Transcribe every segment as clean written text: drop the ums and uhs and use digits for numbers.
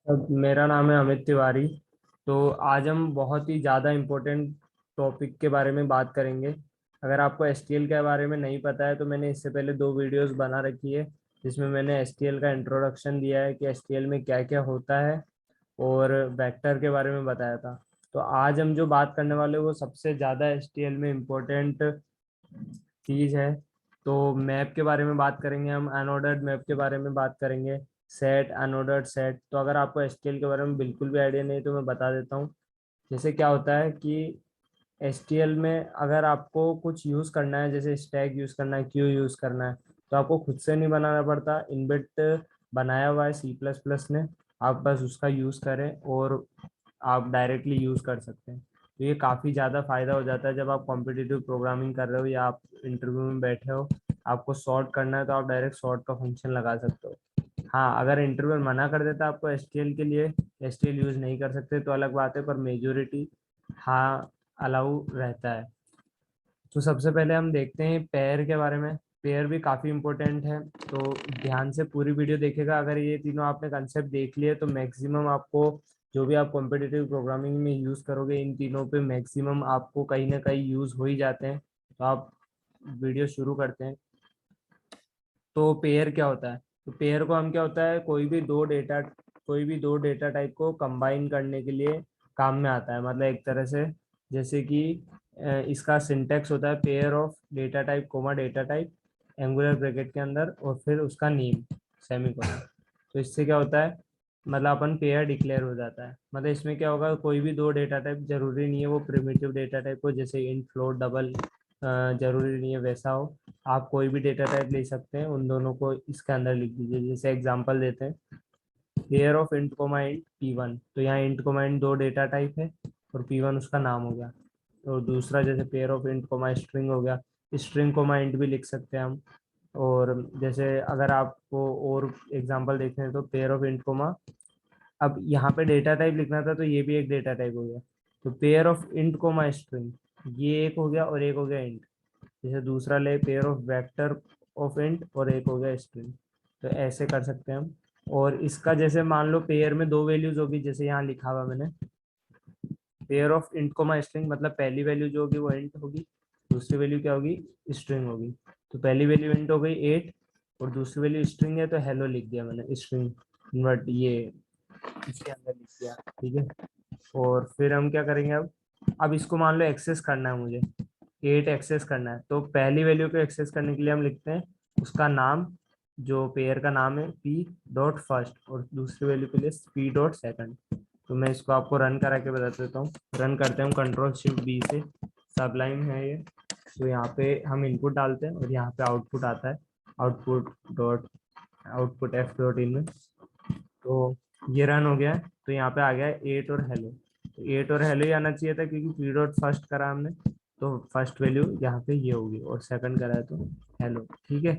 अब मेरा नाम है अमित तिवारी। तो आज हम बहुत ही ज़्यादा इम्पोर्टेंट टॉपिक के बारे में बात करेंगे। अगर आपको एसटीएल के बारे में नहीं पता है तो मैंने इससे पहले दो वीडियोस बना रखी है जिसमें मैंने एसटीएल का इंट्रोडक्शन दिया है कि एसटीएल में क्या क्या होता है और वेक्टर के बारे में बताया था। तो आज हम जो बात करने वाले हैं वो सबसे ज़्यादा एसटीएल में इम्पोर्टेंट चीज़ है। तो मैप के बारे में बात करेंगे, हम अनऑर्डर्ड मैप के बारे में बात करेंगे, सेट अनऑर्डर्ड सेट। तो अगर आपको एसटीएल के बारे में बिल्कुल भी आइडिया नहीं तो मैं बता देता हूँ। जैसे क्या होता है कि एसटीएल में अगर आपको कुछ यूज़ करना है, जैसे स्टैक यूज़ करना है, क्यू यूज़ करना है, तो आपको खुद से नहीं बनाना पड़ता। इनबिल्ट बनाया हुआ है सी प्लस प्लस ने। आप बस उसका यूज़ करें और आप डायरेक्टली यूज़ कर सकते हैं। तो ये काफ़ी ज़्यादा फ़ायदा हो जाता है जब आप कॉम्पिटिटिव प्रोग्रामिंग कर रहे हो या आप इंटरव्यू में बैठे हो, आपको सॉर्ट करना है तो आप डायरेक्ट सॉर्ट का फंक्शन लगा सकते हो। हाँ, अगर इंटरव्यू मना कर देता है आपको एसटीएल के लिए, एसटीएल यूज़ नहीं कर सकते तो अलग बात है, पर मेजोरिटी हाँ अलाउ रहता है। तो सबसे पहले हम देखते हैं पेयर के बारे में। पेयर भी काफ़ी इंपॉर्टेंट है, तो ध्यान से पूरी वीडियो देखेगा। अगर ये तीनों आपने कंसेप्ट देख लिए तो मैक्सिमम आपको जो भी आप कॉम्पिटिटिव प्रोग्रामिंग में यूज़ करोगे इन तीनों पे मैक्सिमम आपको कहीं ना कहीं यूज़ हो ही जाते हैं। तो आप वीडियो शुरू करते हैं। तो पेयर क्या होता है? तो पेयर को हम क्या होता है, कोई भी दो डेटा टाइप को कंबाइन करने के लिए काम में आता है। मतलब एक तरह से जैसे कि इसका सिंटेक्स होता है pair of data type comma data type angular bracket के अंदर और फिर उसका नेम सेमीकोलन। तो इससे क्या होता है, मतलब अपन पेयर डिक्लेयर हो जाता है। मतलब इसमें क्या होगा, कोई भी दो डेटा टाइप, जरूरी नहीं है वो प्रिमिटिव डेटा टाइप हो, जैसे इंट फ्लोट डबल, जरूरी नहीं है वैसा हो। आप कोई भी डेटा टाइप ले सकते हैं, उन दोनों को इसके अंदर लिख दीजिए। जैसे एग्जांपल देते हैं, pair of int comma int P1। तो यहाँ इंट कोमा इंट दो डेटा टाइप है और P1 उसका नाम हो गया। और दूसरा जैसे pair of int comma string हो गया, स्ट्रिंग कोमा इंट भी लिख सकते हैं हम। और जैसे अगर आपको और एग्जांपल देखते हैं तो पेयर ऑफ इंट कोमा, अब यहाँ पे डेटा टाइप लिखना था तो ये भी एक डेटा टाइप हो गया। तो pair of int comma string, ये एक हो गया और एक हो गया इंट। जैसे दूसरा ले pair of vector of int और एक हो गया स्ट्रिंग। तो ऐसे कर सकते हैं हम। और इसका जैसे मान लो पेयर में दो वैल्यूज होगी, जैसे यहाँ लिखा हुआ मैंने, pair of int comma string, मतलब पहली वैल्यू जो होगी वो इंट होगी, दूसरी वैल्यू क्या होगी, स्ट्रिंग होगी। तो पहली वैल्यू इंट हो गई 8 और दूसरी वैल्यू स्ट्रिंग है तो हेलो लिख दिया मैंने, स्ट्रिंग इन्वर्ट ये इसके अंदर लिख दिया। ठीक है। और फिर हम क्या करेंगे, अब इसको मान लो एक्सेस करना है मुझे, 8 एक्सेस करना है। तो पहली वैल्यू को एक्सेस करने के लिए हम लिखते हैं उसका नाम, जो पेयर का नाम है पी डॉट फर्स्ट, और दूसरी वैल्यू के लिए पी डॉट सेकंड। तो मैं इसको आपको रन करा के बता देता हूँ। रन करते हैं हम कंट्रोल शिफ्ट बी से, सबलाइन है ये। तो यहाँ पे हम इनपुट डालते हैं और यहाँ पे आउटपुट आता है, output dot output F dot in में। तो ये रन हो गया है। तो यहाँ पे आ गया है 8 और हेलो। तो 8 और हेलो ही आना चाहिए था क्योंकि पी डॉट फर्स्ट करा हमने, तो फर्स्ट वैल्यू यहाँ पे ये होगी, और सेकंड करा है तो हेलो। ठीक है।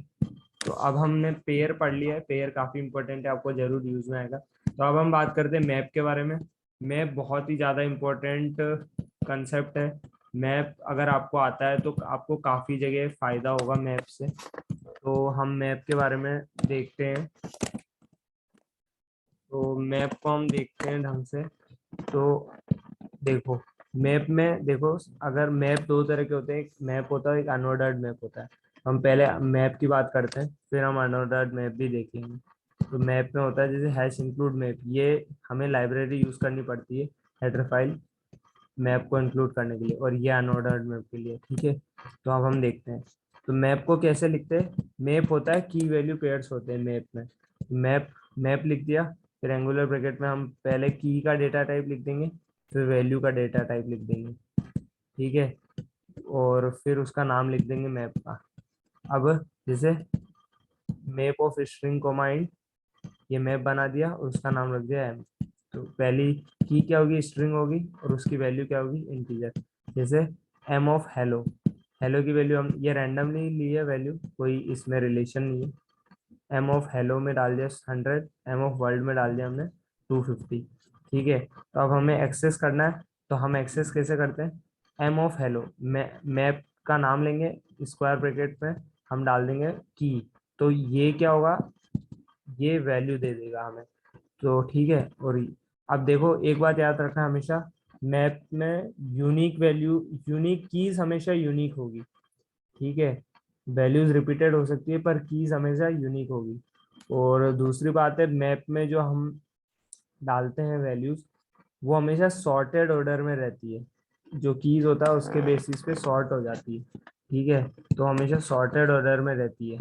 तो अब हमने पेयर पढ़ लिया है, पेयर काफी इंपॉर्टेंट है, आपको जरूर यूज में आएगा। तो अब हम बात करते हैं मैप के बारे में। मैप बहुत ही ज्यादा इंपॉर्टेंट कंसेप्ट है। मैप अगर आपको आता है तो आपको काफी जगह फायदा होगा मैप से। तो हम मैप के बारे में देखते हैं। तो मैप को हम देखते हैं ढंग से। तो देखो, मैप में देखो, अगर मैप दो तरह के होते हैं, एक मैप होता है, एक अनऑर्डर्ड मैप होता है। हम पहले मैप की बात करते हैं फिर हम अनऑर्डर्ड मैप भी देखेंगे। तो मैप में होता है जैसे हैश इंक्लूड मैप, ये हमें लाइब्रेरी यूज करनी पड़ती है हेडर फाइल मैप को इंक्लूड करने के लिए, और ये अनऑर्डर्ड मैप के लिए। ठीक है। तो अब हम देखते हैं, तो मैप को कैसे लिखते हैं। मैप होता है की वैल्यू पेयर्स होते हैं मैप में। मैप मैप लिख दिया, फिर एंगुलर ब्रैकेट में हम पहले की का डेटा टाइप लिख देंगे, फिर वैल्यू का डेटा टाइप लिख देंगे। ठीक है। और फिर उसका नाम लिख देंगे मैप का। अब जैसे map of string comma int, ये मैप बना दिया और उसका नाम रख दिया एम। तो पहली की क्या होगी, स्ट्रिंग होगी, और उसकी वैल्यू क्या होगी, इंटीजर। जैसे एम ऑफ हेलो, हेलो की वैल्यू हम ये रैंडमली ली है वैल्यू, कोई इसमें रिलेशन नहीं है। एम ऑफ हेलो में डाल दिया 100, एम ऑफ वर्ल्ड में डाल दिया हमने 250। ठीक है। तो अब हमें एक्सेस करना है, तो हम एक्सेस कैसे करते हैं, एम ऑफ हेलो मैप का नाम लेंगे, स्क्वायर ब्रैकेट में हम डाल देंगे की। तो ये क्या होगा, ये वैल्यू दे देगा हमें। तो ठीक है। और अब देखो एक बात याद रखना हमेशा, मैप में यूनिक वैल्यू, यूनिक कीज हमेशा यूनिक होगी। ठीक है, वैल्यूज रिपीटेड हो सकती है पर कीज हमेशा यूनिक होगी। और दूसरी बात है, मैप में जो हम डालते हैं वैल्यूज, वो हमेशा सॉर्टेड ऑर्डर में रहती है। जो कीज होता है उसके बेसिस पे सॉर्ट हो जाती है। ठीक है, तो हमेशा सॉर्टेड ऑर्डर में रहती है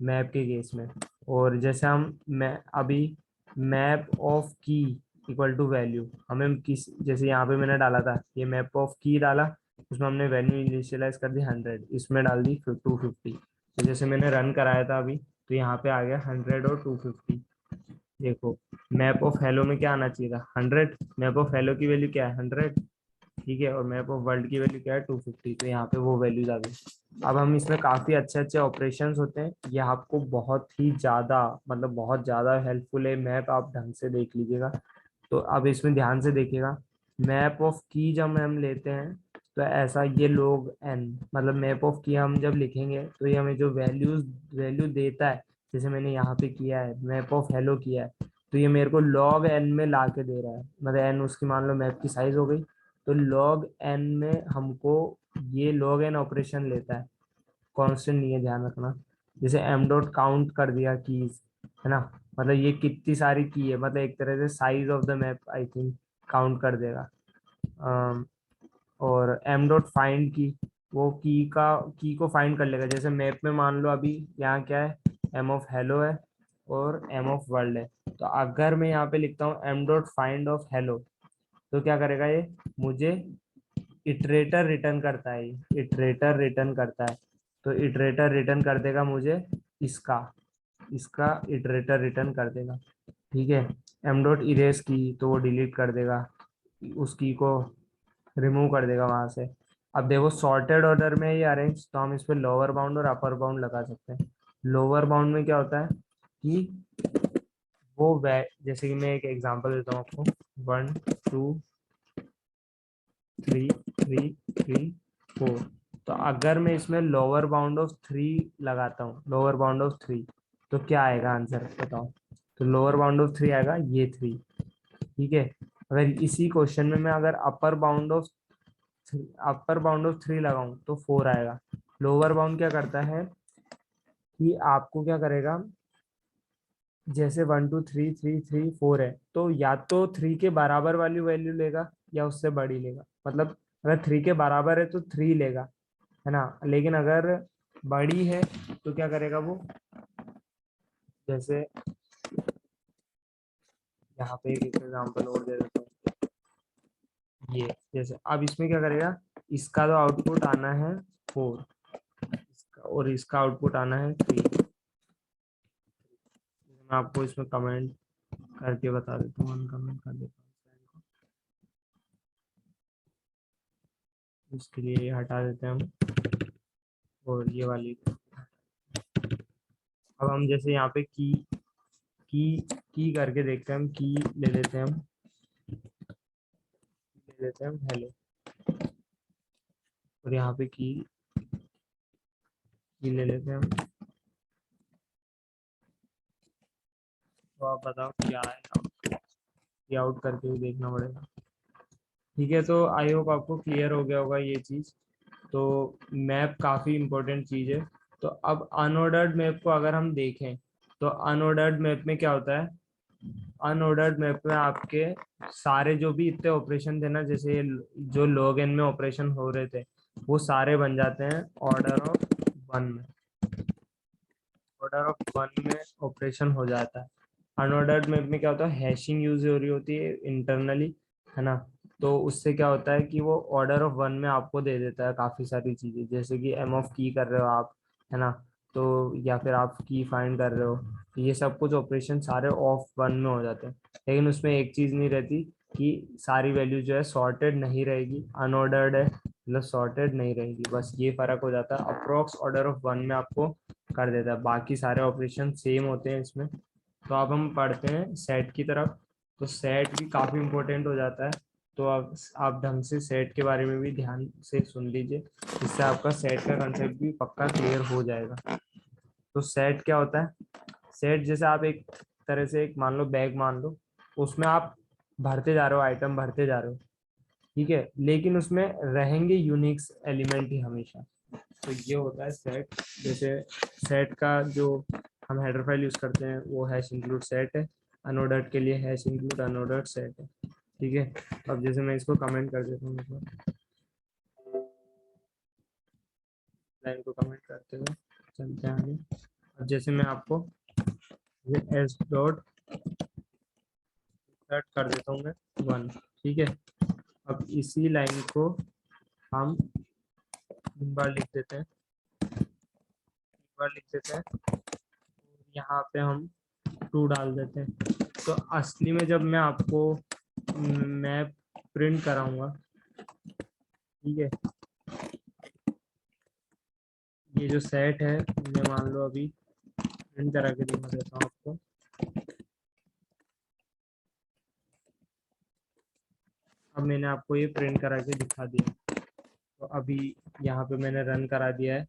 मैप के केस में। और जैसे हम मैं अभी मैप ऑफ की इक्वल टू वैल्यू, हमें किस, जैसे यहाँ पे मैंने डाला था, ये मैप ऑफ की डाला, उसमें हमने वैल्यू इनिशियलाइज कर दी 100, इसमें डाल दी 250। तो जैसे मैंने रन कराया था अभी, तो यहाँ पे आ गया 100 और 250। देखो, मैप ऑफ हेलो में क्या आना चाहिए था, 100। मैप ऑफ हेलो की वैल्यू क्या है, 100। ठीक है, और मैप ऑफ वर्ल्ड की वैल्यू क्या है, 250। तो यहाँ पे वो वैल्यूज आ गई। अब हम इसमें काफी अच्छे अच्छे ऑपरेशंस होते हैं, ये आपको बहुत ही ज्यादा, मतलब बहुत ज्यादा हेल्पफुल है मैप, आप ढंग से देख लीजिएगा। तो अब इसमें ध्यान से देखिएगा, मैप ऑफ की जब हम लेते हैं, तो ऐसा ये लोग एन, मतलब मैप ऑफ की हम जब लिखेंगे तो ये हमें जो वैल्यू देता है, जैसे मैंने यहाँ पे किया है मैप ऑफ हेलो किया है, तो ये मेरे को लॉग एन में ला के दे रहा है। मतलब एन उसकी मान लो मैप की साइज हो गई, तो लॉग एन में हमको ये लॉग एन ऑपरेशन लेता है। कांस्टेंट नहीं है, ध्यान रखना। जैसे एम डॉट काउंट कर दिया कीज, है ना, मतलब ये कितनी सारी की है, मतलब एक तरह से size of the map I think count कर देगा। और एम डॉट फाइंड की, वो की को फाइंड कर लेगा। जैसे मैप में मान लो अभी यहाँ क्या है, एम ऑफ हेलो है और एम ऑफ वर्ल्ड है। तो अगर मैं यहाँ पे लिखता हूँ M dot find of hello, तो क्या करेगा ये, मुझे इटरेटर रिटर्न करता है, इटरेटर रिटर्न करता है। तो इटरेटर रिटर्न कर देगा मुझे इसका इसका इटरेटर रिटर्न कर देगा। ठीक है, एम डॉट इरेज की, तो वो डिलीट कर देगा, उस की को रिमूव कर देगा वहां से। अब देखो सॉर्टेड ऑर्डर में ये अरेंज, तो हम इस पे लोअर बाउंड और अपर बाउंड लगा सकते हैं। लोअर बाउंड में क्या होता है कि वो वे, जैसे कि मैं एक एग्जांपल देता हूँ आपको, 1 2 3 3 3 4। तो अगर मैं इसमें लोअर बाउंड ऑफ 3 लगाता हूँ, लोअर बाउंड ऑफ 3, तो क्या आएगा आंसर बताओ। तो लोअर बाउंड ऑफ 3 आएगा ये 3। ठीक है, अगर इसी क्वेश्चन में मैं अगर अपर बाउंड ऑफ 3 लगाऊं तो 4 आएगा। लोअर बाउंड क्या करता है कि आपको क्या करेगा, जैसे 1 2 3 3 3 4 है, तो या तो 3 के बराबर वाली वैल्यू लेगा या उससे बड़ी लेगा। मतलब अगर 3 के बराबर है तो 3 लेगा, है ना, लेकिन अगर बड़ी है तो क्या करेगा वो, जैसे यहाँ पे एक एग्जांपल और दे देता हूँ, ये जैसे अब इसमें क्या करेगा, इसका तो आउटपुट आना है 4, इसका और इसका आउटपुट आना है 3। मैं आपको इसमें कमेंट करके बता देता हूँ, अनकमेंट कर देता हूँ, इसके लिए ये हटा देते हैं हम, और ये वाली। अब हम जैसे यहाँ पे की करके देखते हैं, हम की ले लेते हैं, हम ले लेते हैं हम हेलो, और यहाँ पे की ले लेते हैं हम। तो आप बताओ क्या है, ये आउट करके भी देखना पड़ेगा। ठीक है, तो आई होप आपको क्लियर हो गया होगा ये चीज़। तो मैप काफ़ी इंपॉर्टेंट चीज़ है। तो अब अनऑर्डर्ड मैप को अगर हम देखें, तो अनऑर्डर्ड मैप में क्या होता है, अनऑर्डर्ड मैप में आपके सारे जो भी इतने ऑपरेशन थे ना, जैसे जो लॉग एन में ऑपरेशन हो रहे थे, वो सारे बन जाते हैं ऑर्डर ऑफ 1 में। ऑर्डर ऑफ 1 में ऑपरेशन हो जाता है। अनऑर्डर्ड मैप में क्या होता है, हैशिंग यूज हो रही होती है इंटरनली, है ना। तो उससे क्या होता है कि वो ऑर्डर ऑफ 1 में आपको दे देता है काफी सारी चीजें, जैसे कि एम ऑफ की कर रहे हो आप, है ना, तो या फिर आप की फाइंड कर रहे हो, तो ये सब कुछ ऑपरेशन सारे ऑफ 1 में हो जाते हैं। लेकिन उसमें एक चीज नहीं रहती कि सारी वैल्यू जो है सॉर्टेड नहीं रहेगी, अनऑर्डर्ड है मतलब सॉर्टेड नहीं रहेगी, बस ये फर्क हो जाता है। अप्रोक्स ऑर्डर ऑफ 1 में आपको कर देता है, बाकी सारे ऑपरेशन सेम होते हैं इसमें। तो अब हम पढ़ते हैं सेट की तरफ। तो सेट भी काफ़ी इंपॉर्टेंट हो जाता है। तो अब आप ढंग से सेट के बारे में भी ध्यान से सुन लीजिए, इससे आपका सेट का कंसेप्ट भी पक्का क्लियर हो जाएगा। तो सेट क्या होता है, सेट जैसे आप एक तरह से एक मान लो बैग मान लो, उसमें आप भरते जा रहे हो, आइटम भरते जा रहे हो, ठीक है, लेकिन उसमें रहेंगे यूनिक्स एलिमेंट ही हमेशा। तो ये होता है सेट। जैसे सेट का जो हम हेडर फाइल यूज करते हैं वो हैश इंक्लूड सेट है, अनऑर्डर्ड के लिए हैश इंक्लूड अनऑर्डर्ड सेट है, ठीक है। अब जैसे मैं इसको कमेंट कर देता हूँ, लाइन को कमेंट करते हुए चलते हैं आगे। अब जैसे मैं आपको ये एस डॉट सेट कर देता हूँ मैं 1, ठीक है। अब इसी लाइन को हम एक बार लिख देते हैं, यहाँ पे हम 2 डाल देते हैं। तो असली में जब मैं आपको मैप प्रिंट कराऊंगा, ठीक है, ये जो सेट है मैं मान लो अभी प्रिंट करा के दिखा देता हूँ आपको। अब मैंने आपको ये प्रिंट करा के दिखा दिया, तो अभी यहाँ पे मैंने रन करा दिया है।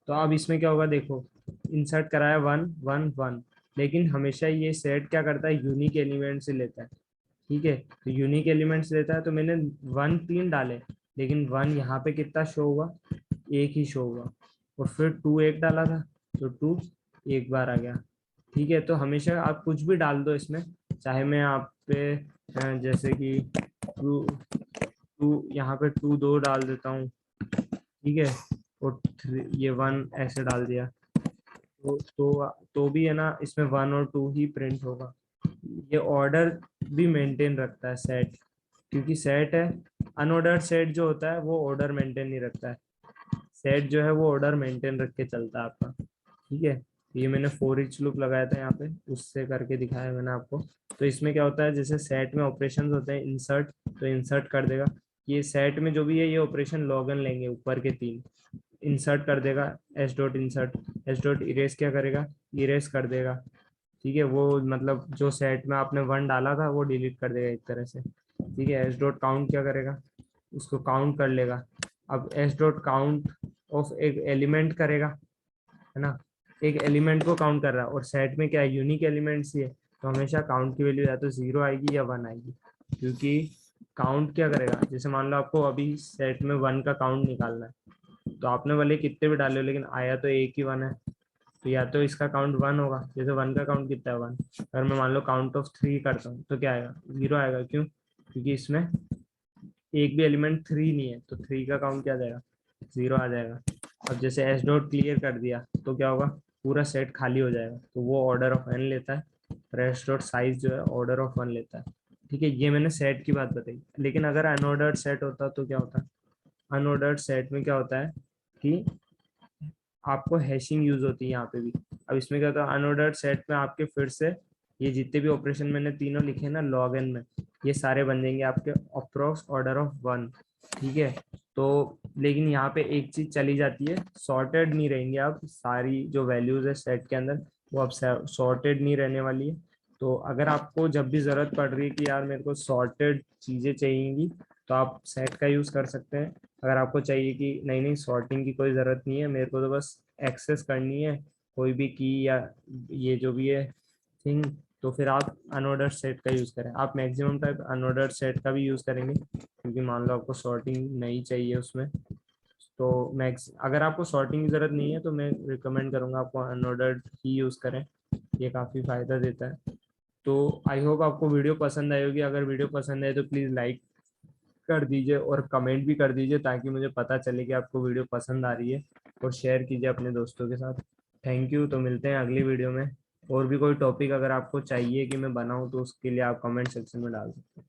तो अब इसमें क्या होगा, देखो इंसर्ट कराया 1 1 1, लेकिन हमेशा ये सेट क्या करता है, यूनिक एलिमेंट से लेता है, ठीक है। तो यूनिक एलिमेंट्स लेता है, तो मैंने 1 3 डाले, लेकिन 1 यहाँ पे कितना शो होगा, एक ही शो होगा। और फिर 2 एक डाला था, तो 2 एक बार आ गया, ठीक है। तो हमेशा आप कुछ भी डाल दो इसमें, चाहे मैं आप पे जैसे कि 2 2 यहाँ पे 2 2 डाल देता हूँ, ठीक है, और 3 ये 1 ऐसे डाल दिया, तो भी है ना, इसमें 1 और 2 ही प्रिंट होगा। ये ऑर्डर भी मेंटेन रखता है सेट, क्योंकि सेट है, अनऑर्डर्ड सेट जो होता है वो ऑर्डर मेंटेन नहीं रखता है, सेट जो है वो ऑर्डर मेंटेन रख के चलता है आपका, ठीक है। ये मैंने फॉर ईच लूप लगाया था यहाँ पे, उससे करके दिखाया मैंने आपको। तो इसमें क्या होता है, जैसे सेट में ऑपरेशंस होते हैं इंसर्ट, तो इंसर्ट कर देगा, ये सेट में जो भी है ये ऑपरेशन लॉगन लेंगे ऊपर के 3, इंसर्ट कर देगा S dot insert, S dot erase क्या करेगा, इरेज कर देगा, ठीक है। वो मतलब जो सेट में आपने 1 डाला था वो डिलीट कर देगा एक तरह से, ठीक है। एस डॉट काउंट क्या करेगा, उसको काउंट कर लेगा। अब एस डॉट काउंट ऑफ एक एलिमेंट करेगा, है ना, एक एलिमेंट को काउंट कर रहा है, और सेट में क्या है, यूनिक एलिमेंट्स ही है, तो हमेशा काउंट की वैल्यू या तो 0 आएगी या 1 आएगी, क्योंकि काउंट क्या करेगा, जैसे मान लो आपको अभी सेट में 1 का काउंट निकालना है, तो आपने भले कितने भी डाले हो, लेकिन आया तो एक ही 1 है, तो या तो इसका काउंट 1 होगा, जैसे 1 का काउंट कितना है 1, अगर मैं मान लो काउंट ऑफ 3 करता हूँ तो क्या आएगा, 0 आएगा, क्यों, क्योंकि इसमें एक भी एलिमेंट 3 नहीं है, तो 3 का काउंट क्या जाएगा, 0 आ जाएगा। अब जैसे एस डॉट क्लियर कर दिया तो क्या होगा, पूरा सेट खाली हो जाएगा, तो वो ऑर्डर ऑफ n लेता है, और एस डॉट साइज जो है ऑर्डर ऑफ 1 लेता है, ठीक है। ये मैंने सेट की बात बताई, लेकिन अगर अनऑर्डर्ड सेट होता तो क्या होता, अनऑर्डर्ड सेट में क्या होता है कि आपको हैशिंग यूज होती है यहाँ पे भी। अब इसमें क्या होता है, अनऑर्डर्ड सेट में आपके फिर से ये जितने भी ऑपरेशन मैंने तीनों लिखे ना लॉग एन में, ये सारे बन जाएंगे आपके अप्रोक्स ऑर्डर ऑफ 1, ठीक है। तो लेकिन यहाँ पे एक चीज चली जाती है, सॉर्टेड नहीं रहेंगे, अब सारी जो वैल्यूज है सेट के अंदर वो अब सॉर्टेड नहीं रहने वाली है। तो अगर आपको जब भी जरूरत पड़ रही है कि यार मेरे को सॉर्टेड चीजें चाहिएगी, तो आप सेट का यूज कर सकते हैं। अगर आपको चाहिए कि नहीं नहीं सॉर्टिंग की कोई ज़रूरत नहीं है, मेरे को तो बस एक्सेस करनी है कोई भी की या ये जो भी है थिंग, तो फिर आप अनऑर्डर्ड सेट का यूज़ करें। आप मैक्सिमम टाइप अनऑर्डर्ड सेट का भी यूज़ करेंगे, क्योंकि मान लो आपको सॉर्टिंग नहीं चाहिए उसमें, तो मैक्स अगर आपको सॉर्टिंग की ज़रूरत नहीं है तो मैं रिकमेंड करूँगा आपको अनऑर्डर्ड ही यूज़ करें, ये काफ़ी फ़ायदा देता है। तो आई होप आपको वीडियो पसंद आई होगी, अगर वीडियो पसंद आए तो प्लीज़ लाइक कर दीजिए और कमेंट भी कर दीजिए, ताकि मुझे पता चले कि आपको वीडियो पसंद आ रही है, और शेयर कीजिए अपने दोस्तों के साथ। थैंक यू, तो मिलते हैं अगली वीडियो में। और भी कोई टॉपिक अगर आपको चाहिए कि मैं बनाऊं तो उसके लिए आप कमेंट सेक्शन में डाल सकते हैं।